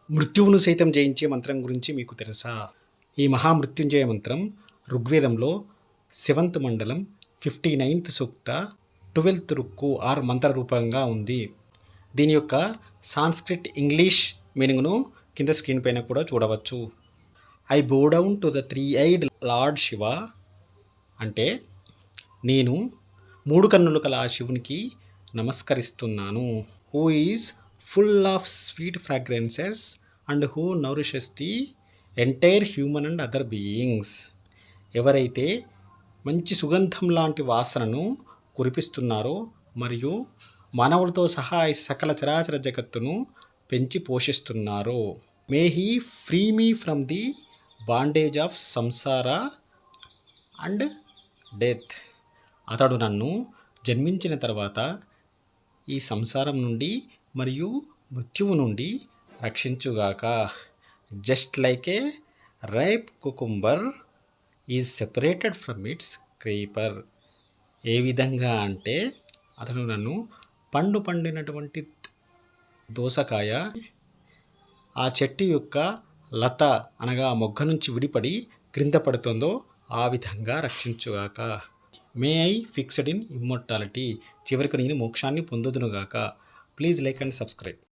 మృత్యువును సైతం జయించే మంత్రం గురించి మీకు తెలుసా? ఈ మహామృత్యుంజయ మంత్రం ఋగ్వేదంలో 7th మండలం 59th సూక్త 12th రుక్కు ఆర్ మంత్ర రూపంగా ఉంది. దీని యొక్క సాంస్క్రిట్ ఇంగ్లీష్ మీనింగ్ను కింద స్క్రీన్ పైన కూడా చూడవచ్చు. I bow down to the 3-eyed lord Shiva అంటే నేను 3 కన్నులు కల ఆ శివునికి నమస్కరిస్తున్నాను. Who is full of sweet fragrances and who nourishes the entire human and other beings. ఎవరైతే మంచి సుగంధం లాంటి వాసనను కురిపిస్తున్నారో మరియు మానవులతో సహా ఈ సకల చరాచర జగత్తును పెంచి పోషిస్తున్నారో. May he free me from the bondage of samsara and death. అతడు నన్ను జన్మించిన తర్వాత ఈ సంసారం నుండి మరియు మృత్యువు నుండి రక్షించుగాక. Just like a ripe cucumber is separated from its creeper. ఏ విధంగా అంటే అతను నన్ను పండినటువంటి దోసకాయ ఆ చెట్టు యొక్క లత అనగా మొగ్గ నుంచి విడిపడి క్రింద పడుతుందో ఆ విధంగా రక్షించుగాక. May I fixed in immortality. చివరికి నేను మోక్షాన్ని పొందుదునుగాక. Please like and subscribe.